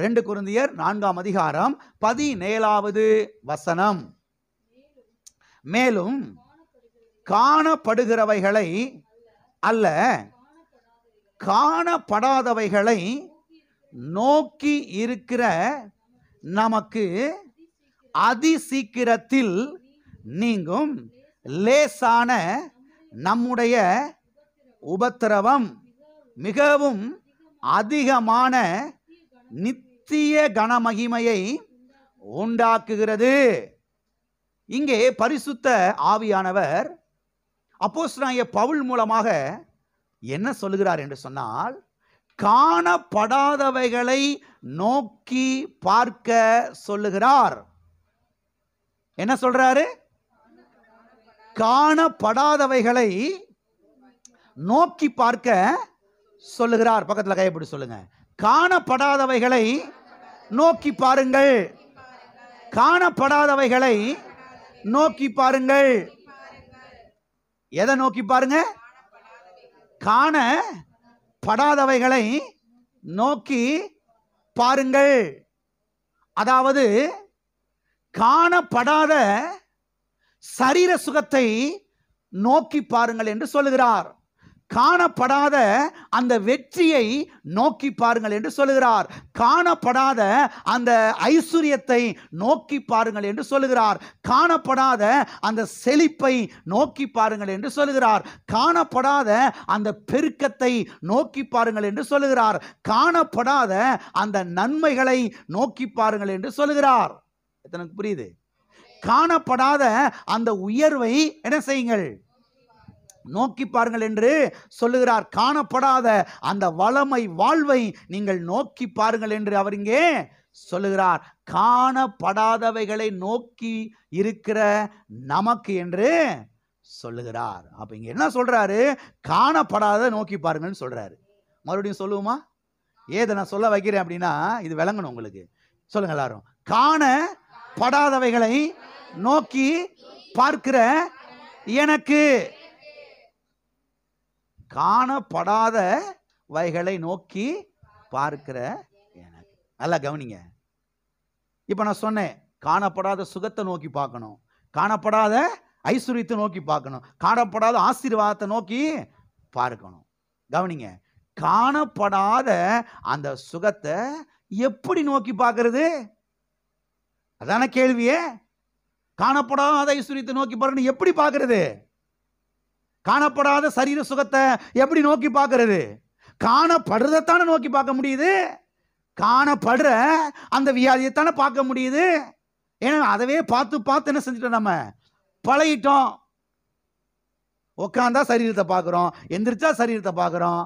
ரெண்டு கொரிந்தியர் 4ஆம் அதிகாரம் 17வது வசனம். மேலும் காணப்படுகிறவைகளை அல்ல, காணப்படாதவைகளை நோக்கி இருக்கிற நமக்கு அதிசீக்கிரத்தில் நீங்கும் லேசான நம்முடைய உபத்திரவம் மிகவும் அதிகமான நித்திய கனமகிமையை உண்டாக்குகிறது. இங்கே பரிசுத்த ஆவியானவர் அப்போஸ்தலனாகிய பவுல் மூலமாக என்ன சொல்லுகிறார் என்று சொன்னால், காணப்படாதவைகளை நோக்கி பார்க்க சொல்லுகிறார். என்ன சொல்றாரு? காணப்படாதவைகளை நோக்கி பார்க்க சொல்லுகிறார். பக்கத்துல கைப்பிடி சொல்லுங்க. காணப்படாதவைகளை நோக்கி பாருங்கள். காணப்படாதவைகளை நோக்கி பாருங்கள். எதை நோக்கி பாருங்க? காணப்படாதவைகளை நோக்கி பாருங்கள். அதாவது காணப்படாத சரீர சுகத்தை நோக்கி பாருங்கள் என்று சொல்லுகிறார். காணப்படாத அந்த வெற்றியை நோக்கி பாருங்கள் என்று சொல்லுகிறார். காணப்படாத அந்த ஐஸ்வர்யத்தை நோக்கி பாருங்கள் என்று சொல்லுகிறார். காணப்படாத அந்த செழிப்பை நோக்கி பாருங்கள் என்று சொல்லுகிறார். காணப்படாத அந்த பெருக்கத்தை நோக்கி பாருங்கள் என்று சொல்லுகிறார். காணப்படாத அந்த நன்மைகளை நோக்கி பாருங்கள் என்று சொல்லுகிறார். எனக்கு புரியுது? காணப்படாத அந்த உயர்வை என்ன செய்யுங்கள்? நோக்கி பாருங்கள் என்று சொல்லுகிறார். காணப்படாத அந்த வளமை வாழ்வை நீங்கள் நோக்கி பாருங்கள் என்று அவர் இங்கே சொல்லுகிறார். காணப்படாதவைகளை நோக்கி இருக்கிற நமக்கு என்று சொல்லுகிறார். அப்ப இங்க என்ன சொல்றாரு? காணப்படாத நோக்கி பாருங்கன்னு சொல்றாரு. மறுபடியும் சொல்லுவோமா? ஏதை நான் சொல்ல வைக்கிறேன் அப்படின்னா இது விளங்கணும் உங்களுக்கு. சொல்லுங்க எல்லாரும். காணப்படாதவைகளை நோக்கி பார்க்கிற எனக்கு, காணப்படாதவைகளை நோக்கி பார்க்கிற எனக்கு. நல்லா கவனிங்க. இப்ப நான் சொன்னேன், காணப்படாத சுகத்தை நோக்கி பார்க்கணும், காணப்படாத ஐஸ்வர்யத்தை நோக்கி பார்க்கணும், காணப்படாத ஆசீர்வாதத்தை நோக்கி பார்க்கணும். கவனிங்க. காணப்படாத அந்த சுகத்தை எப்படி நோக்கி பார்க்கிறது? அதான கேள்வியே. காணப்படாத ஐஸ்வர்யத்தை நோக்கி பார்க்கணும், எப்படி பார்க்கிறது? காணப்படாத சரீர சுகத்தை எப்படி நோக்கி பார்க்கிறது? காணப்படுறதானே நோக்கி பார்க்க முடியுது. காணப்படுற அந்த வியாதியைத்தானே பார்க்க முடியுது. ஏன்னா அதவே பார்த்து பார்த்து என்ன செஞ்சுட்டோம்? நம்ம பழகிட்டோம். உட்காந்தா சரீரத்தை பார்க்குறோம், எந்திரிச்சா சரீரத்தை பார்க்குறோம்,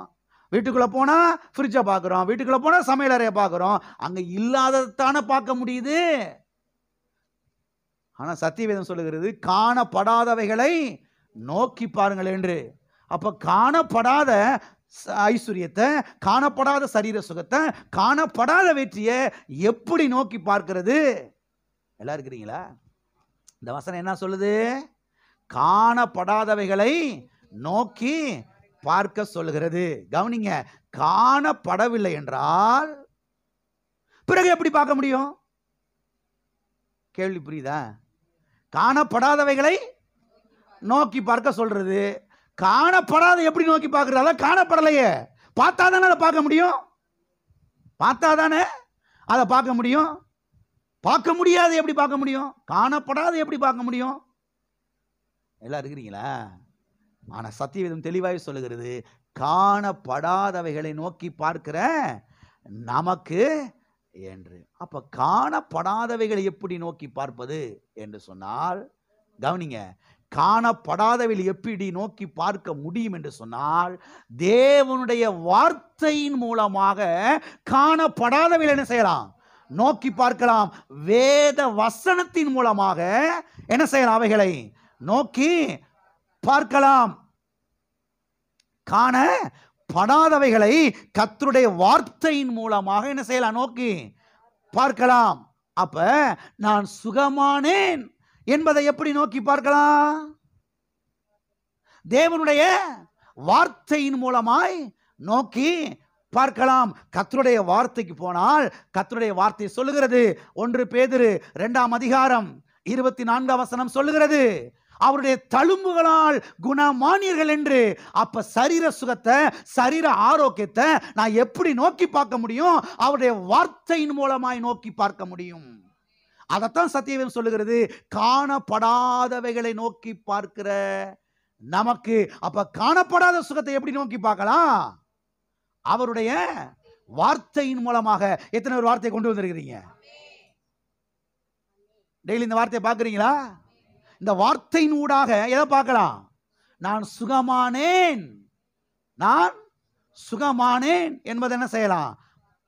வீட்டுக்குள்ளே போனால் ஃப்ரிட்ஜை பார்க்குறோம், வீட்டுக்குள்ளே போனால் சமையல் அறையை பார்க்குறோம். அங்கே இல்லாததானே பார்க்க முடியுது. ஆனால் சத்தியவேதம் சொல்லுகிறது காணப்படாதவைகளை நோக்கி பாருங்கள் என்று. அப்ப காணப்படாத ஐஸ்வர்யத்தை, காணப்படாத சரீர சுகத்தை, காணப்படாத வெற்றியை எப்படி நோக்கி பார்க்கிறது? எல்லாம் இருக்கிறீங்களா? இந்த வசனம் என்ன சொல்லுது? காணப்படாதவைகளை நோக்கி பார்க்க சொல்லுகிறது. கவனிங்க. காணப்படவில்லை என்றால் பிறகு எப்படி பார்க்க முடியும்? கேள்வி புரியுதா? காணப்படாதவைகளை நோக்கி பார்க்க சொல்றது. காணப்படாத எப்படி நோக்கி பார்க்கறது? காணப்படலையே, பார்த்தாதானே அதை பார்க்க முடியும். பார்த்தாதானே அதை பார்க்க முடியும். பார்க்க முடியாது எப்படி பார்க்க முடியும்? காணப்படாத எப்படி பார்க்க முடியும்? எல்லாம் இருக்கிறீங்களா? ஆனா சத்தியவேதம் தெளிவாய் சொல்லுகிறது, காணப்படாதவைகளை நோக்கி பார்க்கிற நமக்கு என்று. அப்ப காணப்படாதவைகளை எப்படி நோக்கி பார்ப்பது என்று சொன்னால், கவனிங்க. காணப்படாதவைகளை எப்படி நோக்கி பார்க்க முடியும் என்று சொன்னால், தேவனுடைய வார்த்தையின் மூலமாக காணப்படாதவைகளை என்ன செய்யலாம்? நோக்கி பார்க்கலாம். வேத வசனத்தின் மூலமாக என்ன செய்யலாம்? அவைகளை நோக்கி பார்க்கலாம். காணப்படாதவைகளை கர்த்தருடைய வார்த்தையின் மூலமாக என்ன செய்யலாம்? நோக்கி பார்க்கலாம். அப்ப நான் சுகமானேன் என்பதை எப்படி நோக்கி பார்க்கலாம்? தேவனுடைய வார்த்தையின் மூலமாய் நோக்கி பார்க்கலாம். கர்த்தருடைய வார்த்தைக்கு போனால் கர்த்தருடைய வார்த்தை சொல்லுகிறது, 1 பேதுரு 2ஆம் அதிகாரம் 24ஆம் வசனம் சொல்லுகிறது, அவருடைய தழும்புகளால் குணமானீர்கள் என்று. அப்ப சரீர சுகத்தை, சரீர ஆரோக்கியத்தை நான் எப்படி நோக்கி பார்க்க முடியும்? அவருடைய வார்த்தையின் மூலமாய் நோக்கி பார்க்க முடியும். அதைத்தான் சத்தியவேதம் சொல்லுகிறது, காணப்படாதவைகளை நோக்கி பார்க்கிற நமக்கு. அப்ப காணப்படாத சுகத்தை எப்படி நோக்கி பார்க்கலாம்? அவருடைய வார்த்தையின் மூலமாக. எத்தனை ஒரு வார்த்தையை கொண்டு வந்திருக்கிறீங்க? டெய்லி இந்த வார்த்தையை பார்க்குறீங்களா? இந்த வார்த்தையின் ஊடாக எதை பார்க்கலாம்? நான் சுகமானேன், நான் சுகமானேன் என்பதை என்ன செய்யலாம்?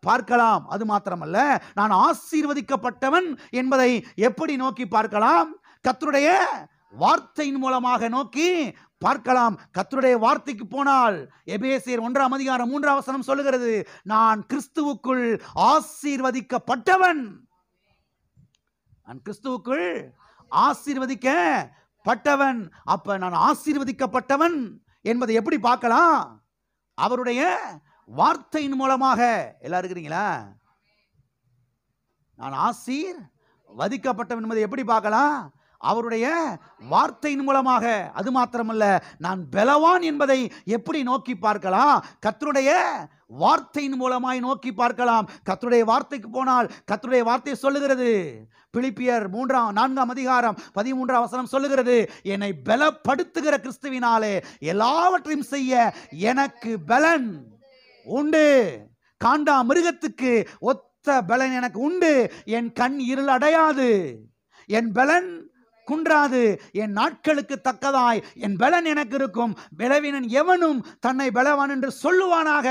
பார்க்கலாம். அது மாத்திரமல்ல, நான் ஆசீர்வதிக்கப்பட்டவன் என்பதை எப்படி நோக்கி பார்க்கலாம்? கர்த்தருடைய வார்த்தையின் மூலமாக நோக்கி பார்க்கலாம். கர்த்தருடைய வார்த்தைக்கு போனால் எபேசியர் 1ஆம் அதிகாரம் 3ஆம் வசனம் சொல்லுகிறது, நான் கிறிஸ்துவுக்குள் ஆசீர்வதிக்கப்பட்டவன். நான் கிறிஸ்துவுக்குள் ஆசீர்வதிக்கப்பட்டவன். அப்ப நான் ஆசீர்வதிக்கப்பட்டவன் என்பதை எப்படி பார்க்கலாம்? அவருடைய வார்த்தையின் மூலமாக. எல்லாரும் இருக்கிறீங்களா? நான் ஆசீர்வதிக்கப்பட்டவன் என்பதை எப்படி பார்க்கலாம்? அவருடைய வார்த்தையின் மூலமாக. அது மாத்திரமல்ல, நான் பலவான் என்பதை எப்படி நோக்கி பார்க்கலாம்? கர்த்தருடைய வார்த்தையின் மூலமாய் நோக்கி பார்க்கலாம். கர்த்தருடைய வார்த்தைக்கு போனால் கர்த்தருடைய வார்த்தை சொல்லுகிறது, பிலிப்பியர் 4ஆம் அதிகாரம் 13ஆம் வசனம் சொல்லுகிறது, என்னை பலப்படுத்துகிற கிறிஸ்துவினாலே எல்லாவற்றையும் செய்ய எனக்கு பலன் உண்டு. காண்டா மிருகத்துக்கு ஒத்த பலன் எனக்கு உண்டு. என் கண் இருள் அடையாது, என் பலன் குன்றாது, என் நாட்களுக்கு தக்கதாய் என் பலன் எனக்கு இருக்கும். பலவீனன் எவனும் தன்னை பலவான் என்று சொல்லுவானாக.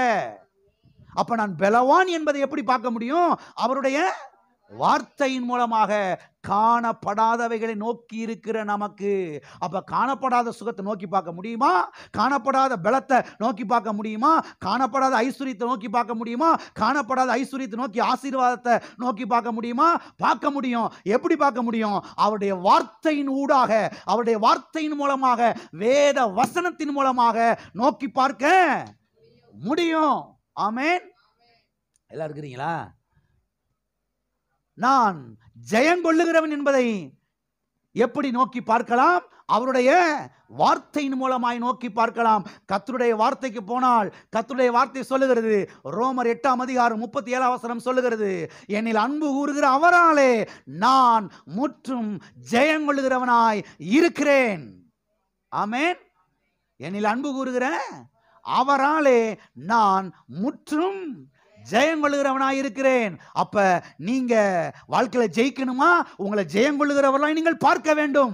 அப்ப நான் பலவான் என்பதை எப்படி பார்க்க முடியும்? அவருடைய வார்த்தையின் மூலமாக. காணப்படாதவைகளை நோக்கி இருக்கிற நமக்கு. அப்ப காணப்படாத சுகத்தை நோக்கி பார்க்க முடியுமா? காணப்படாத பலத்தை நோக்கி பார்க்க முடியுமா? காணப்படாத ஐஸ்வரியத்தை நோக்கி பார்க்க முடியுமா? காணப்படாத ஐஸ்வரியத்தை நோக்கி ஆசீர்வாதத்தை நோக்கி பார்க்க முடியுமா? பார்க்க முடியும். எப்படி பார்க்க முடியும்? அவருடைய வார்த்தையின் ஊடாக, அவருடைய வார்த்தையின் மூலமாக, வேத வசனத்தின் மூலமாக நோக்கி பார்க்க முடியும். ஆமென். எல்லாம் இருக்கிறீங்களா? நான் ஜெயங்கொள்ளுகிறவன் என்பதை எப்படி நோக்கி பார்க்கலாம்? அவருடைய வார்த்தையின் மூலமாய் நோக்கி பார்க்கலாம். கர்த்தருடைய வார்த்தைக்கு போனால் கர்த்தருடைய வார்த்தை சொல்லுகிறது, ரோமர் 8ஆம் அதிகாரம் 37ஆம் வசனம் சொல்லுகிறது, என்னில் அன்பு கூறுகிற அவராலே நான் முற்றும் ஜெயங்கொள்ளுகிறவனாய் இருக்கிறேன். ஆமென். என்னில் அன்பு கூறுகிற அவராலே நான் முற்றும் ஜெயங்கொள்ளுகிறவனாய் இருக்கிறேன். அப்ப நீங்க வாழ்க்கையில ஜெயிக்கணுமா? உங்களை ஜெயங்கொள்ளுகிறவர்களாய் நீங்கள் பார்க்க வேண்டும்.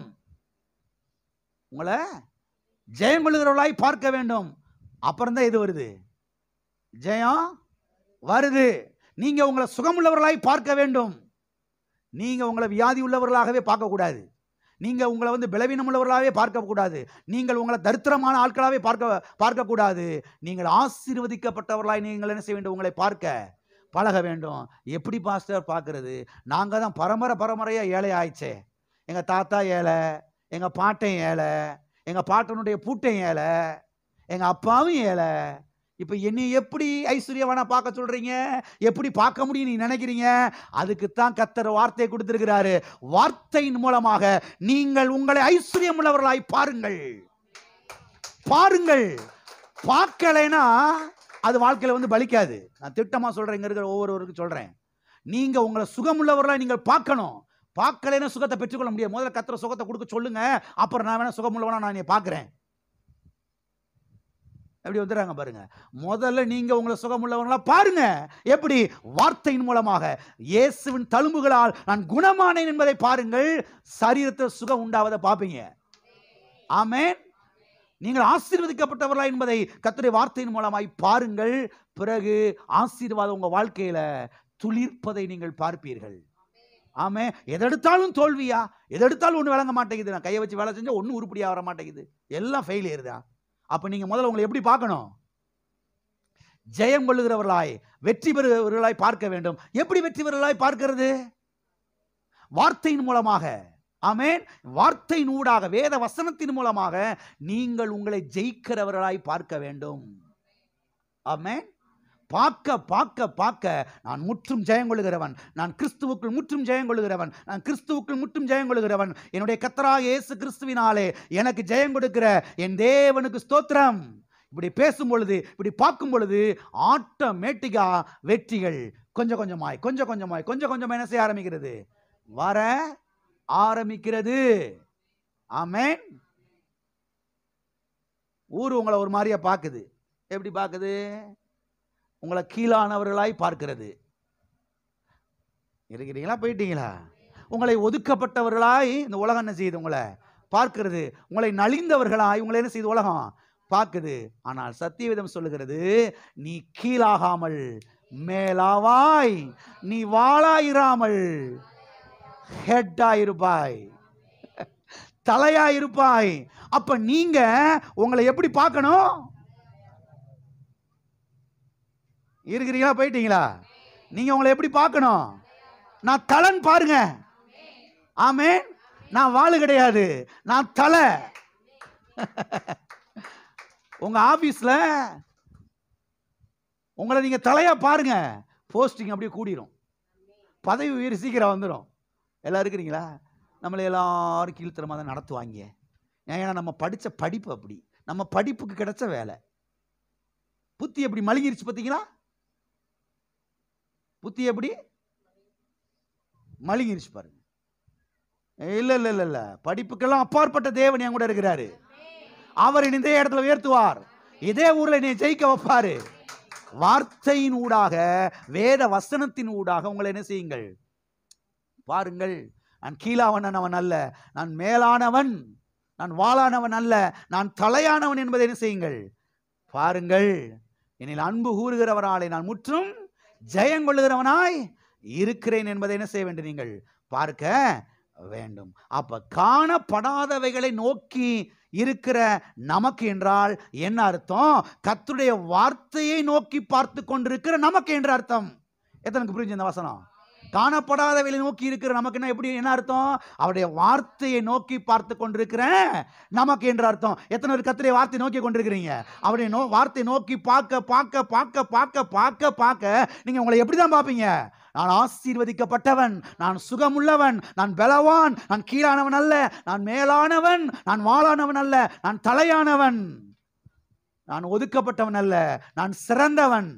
உங்களை ஜெயங்கொள்ளுகிறவர்களாய் பார்க்க வேண்டும். அப்புறம் தான் இது வருது, ஜெயம் வருது. நீங்க உங்களை சுகமுள்ளவர்களாய் பார்க்க வேண்டும். நீங்க உங்களை வியாதி உள்ளவர்களாகவே பார்க்க கூடாது. நீங்க உங்களை பலவீனம் உள்ளவர்களாகவே பார்க்க கூடாது. நீங்கள் உங்களை தரித்திரமான ஆட்களாகவே பார்க்க கூடாது. நீங்கள் ஆசீர்வதிக்கப்பட்டவர்களாய் நீங்கள் என்ன செய்ய வேண்டும்? உங்களை பார்க்க பழக வேண்டும். எப்படி பாஸ்டர் பார்க்கறது? நாங்கள் தான் பரம்பரையா ஏழை ஆயிடுச்சே. எங்க தாத்தா ஏழை, எங்க பாட்டன் ஏழை, எங்க பாட்டனுடைய பூட்டன் ஏழை, எங்க அப்பாவும் ஏழை. இப்ப என்னை எப்படி ஐஸ்வர்யவானா பார்க்க சொல்றீங்க? எப்படி பார்க்க முடியும் நீங்க நினைக்கிறீங்க? அதுக்குத்தான் கர்த்தர் வார்த்தையை கொடுத்திருக்கிறாரு. வார்த்தையின் மூலமாக நீங்கள் உங்களை ஐஸ்வர்யம் உள்ளவர்களாய் பாருங்கள். பாருங்கள். பார்க்கலைன்னா அது வாழ்க்கையில பலிக்காது. நான் திட்டமா சொல்றேன், இங்க இருக்கிற ஒவ்வொருவருக்கும் சொல்றேன். நீங்க உங்களை சுகமுள்ளவர்களாய் நீங்கள் பார்க்கணும். பார்க்கலைன்னா சுகத்தை பெற்றுக்கொள்ள முடியாது. முதல்ல கர்த்தர் சுகத்தை கொடுக்க சொல்லுங்க, அப்புறம் நான் வேணா சுகமுள்ளவனா நான் பார்க்கிறேன். எப்படி வந்துடுறாங்க பாருங்க. முதல்ல நீங்க உங்களை சுகமுள்ளவங்களா பாருங்க. எப்படி? வார்த்தையின் மூலமாக. இயேசுவின் தழும்புகளால் நான் குணமானேன் என்பதை பாருங்கள். சரீரத்தில் சுகம் உண்டாவதை பார்ப்பீங்க. ஆமென். நீங்கள் ஆசீர்வதிக்கப்பட்டவர்களா என்பதை கர்த்தருடைய வார்த்தையின் மூலமாய் பாருங்கள். பிறகு ஆசீர்வாதம் உங்க வாழ்க்கையில துளிர்ப்பதை நீங்கள் பார்ப்பீர்கள். ஆமே. எதெடுத்தாலும் தோல்வியா? எதெடுத்தாலும் ஒண்ணு விளங்க மாட்டேங்குது. நான் கையை வச்சு வேலை செஞ்சா ஒன்னும் உருப்படியா வர மாட்டேங்குது. எல்லாம் ஃபெயிலியர் தான். அப்ப நீங்க முதல்ல உங்களை எப்படி பார்க்கணும்? ஜெயம் கொள்ளுகிறவர்களாய், வெற்றி பெறுகிறவர்களாய் பார்க்க வேண்டும். எப்படி வெற்றி பெறுகிறவர்களாய் பார்க்கிறது? வார்த்தையின் மூலமாக. ஆமென். வார்த்தையின் ஊடாக, வேத வசனத்தின் மூலமாக நீங்கள் உங்களை ஜெயிக்கிறவர்களாய் பார்க்க வேண்டும். ஆமென். பார்க்க பார்க்க பார்க்க நான் முற்றும் ஜெயங்கொள்கிறவன், நான் கிறிஸ்துவுக்குள் முற்றும் ஜெயங்கொள்கிறவன், நான் கிறிஸ்துவுக்குள் முற்றும் ஜெயங்கொள்கிறவன், என்னுடைய கர்த்தராகிய இயேசு கிறிஸ்துவினாலே எனக்கு ஜெயம் கொடுக்கிற என் தேவனுக்கு ஸ்தோத்திரம். இப்படி பேசும் பொழுது, இப்படி பார்க்கும் பொழுது ஆட்டோமேட்டிக்கா வெற்றிகள் கொஞ்சம் கொஞ்சமாய் கொஞ்சம் கொஞ்சமாய் கொஞ்சம் கொஞ்சம் என்ன செய்ய ஆரம்பிக்கிறது, வர ஆரம்பிக்கிறது. ஆமென். ஊர் உங்களை ஒரு மாதிரியா பார்க்குது. எப்படி பார்க்குது? உங்களை கீழானவர்களாய் பார்க்கிறது. இருக்கிறீங்களா, போயிட்டீங்களா? உங்களை ஒதுக்கப்பட்டவர்களாய் இந்த உலகம் என்ன செய்யுது, உங்களை பார்க்கிறது. உங்களை நலிந்தவர்களாய் உங்களை என்ன செய்யுது உலகம் பார்க்குது. ஆனால் சத்தியவேதம் சொல்லுகிறது, நீ கீழாகாமல் மேலாவாய், நீ வாளாயிராமல் ஹெட்டாயிருப்பாய், தலையாயிருப்பாய். அப்ப நீங்க உங்களை எப்படி பார்க்கணும்? இருக்கிறீங்களா, போயிட்டீங்களா? நீங்க உங்களை எப்படி பார்க்கணும்? நான் தலைன்னு பாருங்க. ஆமென். நான் வாளு கிடையாது, நான் தலை. உங்க ஆபீஸ்ல உங்களை நீங்க தலையா பாருங்க, போஸ்டிங் அப்படியே கூடிரும், பதவி உயர் சீக்கிரம் வந்துடும். எல்லாம் இருக்கிறீங்களா? நம்மளை எல்லாரும் கீழ்த்தரமாக தான் நடத்துவாங்க. ஏன்னா நம்ம படித்த படிப்பு அப்படி, நம்ம படிப்புக்கு கிடைச்ச வேலை. புத்தி எப்படி மழுங்கிருச்சு பார்த்தீங்களா? புத்தி எப்படி மழுங்கிருச்சு பாருங்க. இல்ல இல்ல இல்ல இல்ல, படிப்புக்கெல்லாம் அப்பாற்பட்ட தேவன் என் கூட இருக்கிறாரு. அவர் இந்த இடத்துல உயர்த்துவார், இதே ஊர்ல நீ ஜெயிக்க வைப்பாரு. வார்த்தையின் ஊடாக, வேத வசனத்தின் ஊடாக உங்களை என்ன செய்யுங்கள், பாருங்கள். நான் கீழானவன் அல்ல, நான் மேலானவன், நான் வாளானவன் அல்ல, நான் தலையானவன் என்பதை என்ன செய்யுங்கள், பாருங்கள். என்னில் அன்பு கூறுகிறவராலே நான் முற்றும் ஜெயங்கொள்ளுகிறவனாய் இருக்கிறேன் என்பதை என்ன செய்ய வேண்டும், நீங்கள் பார்க்க வேண்டும். அப்ப காணப்படாதவைகளை நோக்கி இருக்கிற நமக்கு என்றால் என்ன அர்த்தம்? கர்த்தருடைய வார்த்தையை நோக்கி பார்த்து கொண்டிருக்கிற நமக்கு என்ற அர்த்தம். எத்தனைக்கு புரிஞ்சு இந்த வசனம்? காணப்படாதவைகளை நோக்கி இருக்கிற நமக்கு என்ன, எப்படி என்ன அர்த்தம்? அவருடைய வார்த்தையை நோக்கி பார்த்து கொண்டிருக்கிற நமக்கு என்ற அர்த்தம். எத்தனை பேர் கர்த்தருடைய வார்த்தையை நோக்கி கொண்டிருக்கிறீங்க? அவருடைய வார்த்தை நோக்கி பார்க்க பார்க்க பார்க்க பார்க்க பார்க்க பார்க்க நீங்க உங்களை எப்படிதான் பார்ப்பீங்க? நான் ஆசீர்வதிக்கப்பட்டவன், நான் சுகமுள்ளவன், நான் பலவான், நான் கீழானவன் அல்ல, நான் மேலானவன், நான் வாளானவன் அல்ல, நான் தலையானவன், நான் ஒதுக்கப்பட்டவன் அல்ல, நான் சிறந்தவன்,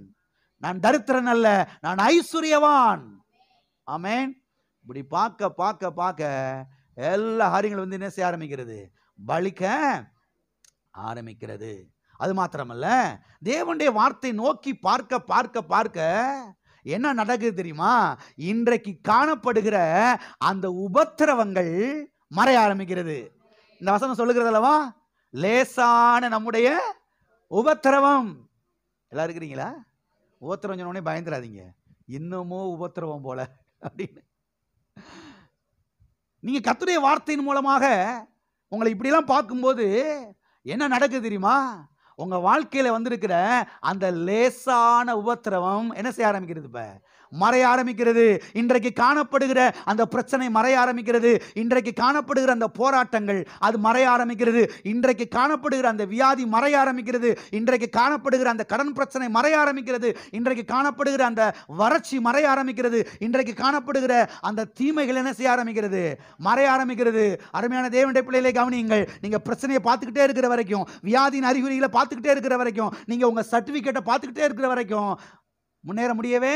நான் தரித்திரன் அல்ல, நான் ஐஸ்வர்யவான். ஆமென். இப்படி பார்க்க பார்க்க பார்க்க எல்லா காரியங்களும் வந்து என்ன செய்ய ஆரம்பிக்கிறது, பலிக்க ஆரம்பிக்கிறது. அது மாத்திரமல்ல, தேவனுடைய வார்த்தை நோக்கி பார்க்க பார்க்க பார்க்க என்ன நடக்குது தெரியுமா? இன்றைக்கு காணப்படுகிற அந்த உபத்திரவங்கள் மறைய ஆரம்பிக்கிறது. இந்த வசனம் சொல்லுகிறது அல்லவா, லேசான நம்முடைய உபத்திரவம். எல்லாம் இருக்கிறீங்களா? உபத்திரவம் சொன்ன உடனே பயந்துடாதீங்க, இன்னமும் உபத்திரவம் போல அப்படின்னு. நீங்க கர்த்தருடைய வார்த்தையின் மூலமாக உங்களை இப்படிலாம் பார்க்கும்போது என்ன நடக்குது தெரியுமா? உங்க வாழ்க்கையில வந்திருக்கிற அந்த லேசான உபத்திரவம் என்ன செய்ய ஆரம்பிக்கிறது, இப்ப மறைய ஆரம்பிக்கிறது. இன்றைக்கு காணப்படுகிற அந்த பிரச்சனை மறைய ஆரம்பிக்கிறது. இன்றைக்கு காணப்படுகிற அந்த போராட்டங்கள் அது மறைய ஆரம்பிக்கிறது. இன்றைக்கு காணப்படுகிற அந்த வியாதி மறைய ஆரம்பிக்கிறது. இன்றைக்கு காணப்படுகிற அந்த கடன் பிரச்சனை மறைய ஆரம்பிக்கிறது. இன்றைக்கு காணப்படுகிற அந்த வறட்சி மறைய ஆரம்பிக்கிறது. இன்றைக்கு காணப்படுகிற அந்த தீமைகள் என்ன செய்ய ஆரம்பிக்கிறது, மறைய ஆரம்பிக்கிறது. அருமையான தேவனுடைய பிள்ளைகளை கவனியுங்கள். நீங்க பிரச்சனையை பார்த்துக்கிட்டே இருக்கிற வரைக்கும், வியாதியின் அறிகுறிகளை பார்த்துக்கிட்டே இருக்கிற வரைக்கும், நீங்க உங்க சர்டிபிகேட்டை பார்த்துக்கிட்டே இருக்கிற வரைக்கும் முன்னேற முடியவே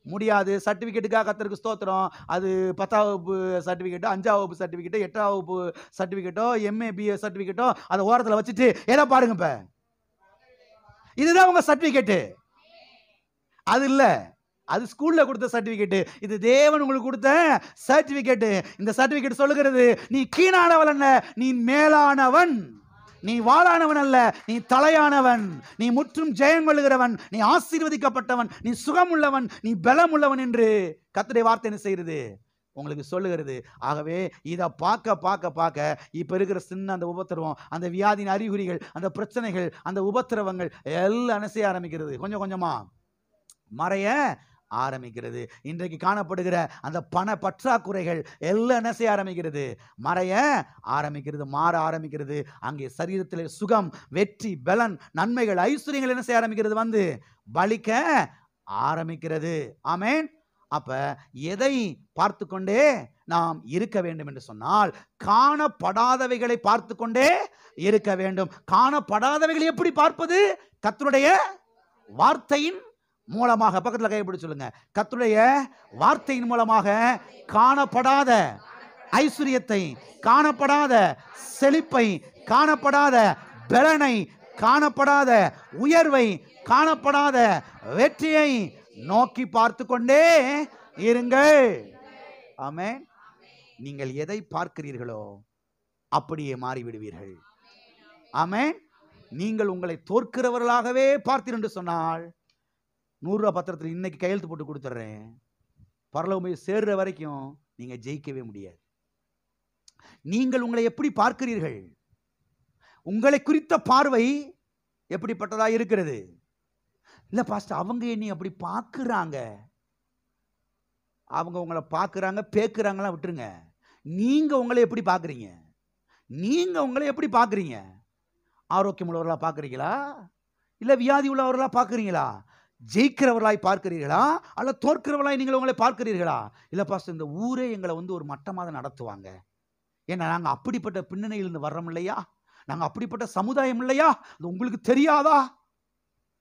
முடியாது. சர்டிபிகேட்டுக்காக கர்த்தருக்கு ஸ்தோத்திரம். அது 10ஆம் வகுப்பு சர்டிபிகேட்டோ, 5ஆம் வகுப்பு சர்டிபிகேட்டோ, 8ஆம் வகுப்பு சர்டிபிகேட்டோ, MA BA சர்டிபிகேட்டோ அதை ஓரத்தில் வச்சுட்டு ஏதோ பாருங்க, இப்ப இதுதான் உங்க சர்டிபிகேட்டு. அது இல்ல, அது ஸ்கூல்ல கொடுத்த சர்டிபிகேட். இது தேவன் உங்களுக்கு கொடுத்த சர்டிபிகேட். இந்த சர்டிபிகேட் சொல்லுகிறது, நீ கீழானவன் அல்ல, நீ மேலானவன், நீ வாளானவன் அல்ல, நீ தலையானவன், நீ முற்றும் ஜெயம் கொள்ளுகிறவன், நீ ஆசீர்வதிக்கப்பட்டவன், நீ சுகமுள்ளவன், நீ பலம் உள்ளவன் என்று கர்த்தருடைய வார்த்தை என்ன செய்கிறது, உங்களுக்கு சொல்லுகிறது. ஆகவே இதை பார்க்க பார்க்க பார்க்க இப்ப இருக்கிற சின்ன அந்த உபத்திரவம், அந்த வியாதியின் அறிகுறிகள், அந்த பிரச்சனைகள், அந்த உபத்திரவங்கள் எல்லாம் என்ன செய்ய ஆரம்பிக்கிறது, கொஞ்சம் கொஞ்சமா மறைய ஆரம்பிக்கிறது. இன்றைக்கு காணப்படுகிற அந்த பண பற்றாக்குறைகள் எல்லாம் என்ன செய்ய ஆரம்பிக்கிறது? மறைய ஆரம்பிக்கிறது, மாற ஆரம்பிக்கிறது. அங்கே சரீரத்திலே சுகம், வெற்றி, பலன், நன்மைகள், ஐஸ்வர்யங்கள் என்ன செய்ய ஆரம்பிக்கிறது? வந்து பலிக்க ஆரம்பிக்கிறது. ஆமென். அப்ப எதை பார்த்து கொண்டே நாம் இருக்க வேண்டும் என்று சொன்னால், காணப்படாதவைகளை பார்த்து கொண்டே இருக்க வேண்டும். காணப்படாதவைகளை எப்படி பார்ப்பது? கர்த்தருடைய வார்த்தையின் மூலமாக. பக்கத்துல கைப்பிடி சொல்லுங்க. கர்த்தருடைய வார்த்தையின் மூலமாக காணப்படாத ஐஸ்வர்யத்தை, காணப்படாத செழிப்பை, காணப்படாத பலனை, காணப்படாத உயர்வை, காணப்படாத வெற்றியை நோக்கி பார்த்து கொண்டே இருங்கள். ஆமென். நீங்கள் எதை பார்க்கிறீர்களோ அப்படியே மாறிவிடுவீர்கள். ஆமென். நீங்கள் உங்களை தோற்கிறவர்களாகவே பார்த்தீர்கள் என்று சொன்னால், 100 ரூபாய் பத்திரத்தில் இன்னைக்கு கையெழுத்து போட்டு கொடுத்துட்றேன், பரலோகம் போய் சேர்ற வரைக்கும் நீங்க ஜெயிக்கவே முடியாது. நீங்கள் உங்களை எப்படி பார்க்கிறீர்கள்? உங்களை குறித்த பார்வை எப்படிப்பட்டதா இருக்கிறது? இல்ல பாஸ்டர், அவங்க என்னை அப்படி பார்க்குறாங்க, அவங்க உங்களை பார்க்குறாங்க பேக்குறாங்கலாம் விட்டுருங்க. நீங்க உங்களை எப்படி பார்க்குறீங்க? நீங்க உங்களை எப்படி பார்க்குறீங்க? ஆரோக்கியம் உள்ளவர்களா பார்க்குறீங்களா? இல்லை வியாதி உள்ளவர்களா பார்க்குறீங்களா? ஜெயிக்கிறவர்களாய் பார்க்கிறீர்களா? அல்ல தோற்கிறவர்களாய் நீங்கள் உங்களை பார்க்கிறீர்களா? இல்லை பாஸ்டர், இந்த ஊரே எங்களை வந்து ஒரு மட்டமாக தான் நடத்துவாங்க, ஏன்னா நாங்கள் அப்படிப்பட்ட பின்னணியிலிருந்து வர்றோம் இல்லையா, நாங்கள் அப்படிப்பட்ட சமுதாயம் இல்லையா, அது உங்களுக்கு தெரியாதா?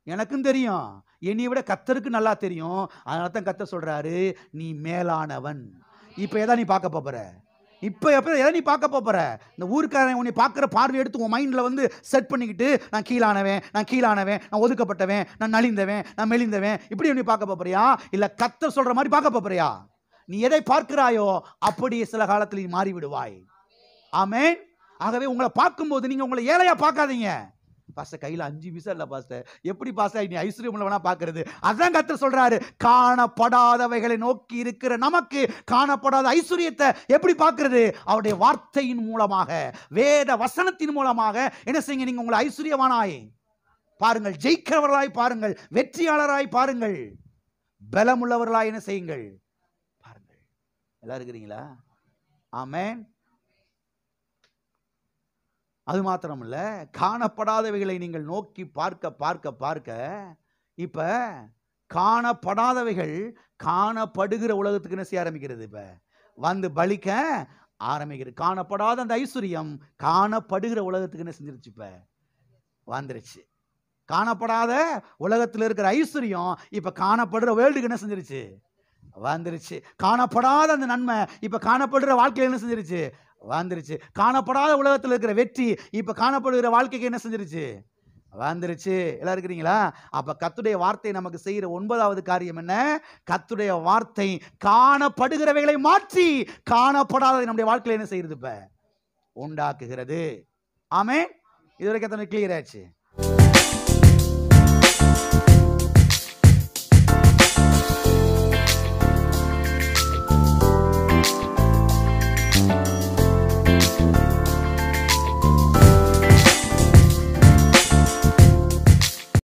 எனக்கும் தெரியும், என்னை விட கர்த்தருக்கு நல்லா தெரியும். அதனால தான் கர்த்தர் சொல்றாரு, நீ மேலானவன். இப்போ எதை நீ பார்க்க போற? இப்போ எப்போ எதை நீ பார்க்க போற? இந்த ஊருக்காரன் உன்னை பார்க்குற பார்வை எடுத்து உன் மைண்டில் வந்து செட் பண்ணிக்கிட்டு, நான் கீழானவன், நான் கீழானவன், நான் ஒதுக்கப்பட்டவன், நான் நலிந்தவன், நான் மெலிந்தவன், இப்படி நீ பார்க்க போறியா? இல்லை கர்த்தர் சொல்ற மாதிரி பார்க்க போறியா? நீ எதை பார்க்கிறாயோ அப்படியே சில காலத்தில் நீ மாறி விடுவாய். ஆமென். ஆகவே உங்களை பார்க்கும்போது நீங்க உங்களை ஏழையா பார்க்காதீங்க. பாஸ்டர் கையில் 5 பைசா இல்லை பாஸ்டர், எப்படி பாஸ்டர் நீ ஐஸ்வர்யம் உள்ளவனா பார்க்கிறது? அதான் கர்த்தர் சொல்றாரு, காணப்படாதவைகளை நோக்கி இருக்கிற நமக்கு காணப்படாத ஐஸ்வர்யத்தை எப்படி பார்க்கிறது? அவருடைய வார்த்தையின் மூலமாக, வேத வசனத்தின் மூலமாக என்ன செய்யுங்க? நீங்க உங்களை ஐஸ்வர்யவானாய் பாருங்கள், ஜெயிக்கிறவர்களாய் பாருங்கள், வெற்றியாளராய் பாருங்கள், பலமுள்ளவர்களாய் என்ன செய்யுங்கள் பாருங்கள். எல்லாம் இருக்கிறீங்களா? ஆமென். அது மாத்திரம் இல்ல, காணப்படாதவைகளை நீங்கள் நோக்கி பார்க்க பார்க்க பார்க்க இப்ப காணப்படாதவைகள் காணப்படுகிற உலகத்துக்கு என்ன செய்ய ஆரம்பிக்கிறது? இப்ப வந்து பலிக்க ஆரம்பிக்கிறது. காணப்படாத அந்த ஐஸ்வர்யம் காணப்படுகிற உலகத்துக்கு என்ன செஞ்சிருச்சு? இப்ப வந்துருச்சு. காணப்படாத உலகத்தில் இருக்கிற ஐஸ்வர்யம் இப்ப காணப்படுற வேர்ல்டுக்கு என்ன செஞ்சிருச்சு? வந்துருச்சு. காணப்படாத அந்த நன்மை இப்ப காணப்படுற வாழ்க்கையில் என்ன செஞ்சிருச்சு? வந்துருச்சு. காணப்படாத உலகத்தில் இருக்கிற வெற்றி இப்ப காணப்படுகிற வாழ்க்கைக்கு என்ன செஞ்சிருச்சு? வந்துருச்சு. எல்லாம் இருக்கிறீங்களா? அப்ப கர்த்தருடைய வார்த்தை நமக்கு செய்யற 9வது காரியம் என்ன? கர்த்தருடைய வார்த்தை காணப்படுகிறவைகளை மாற்றி காணப்படாததை நம்முடைய வாழ்க்கையில என்ன செய்யறது? இப்ப உண்டாக்குகிறது. ஆமென். இதுவரைக்கும் கிளியர் ஆச்சு.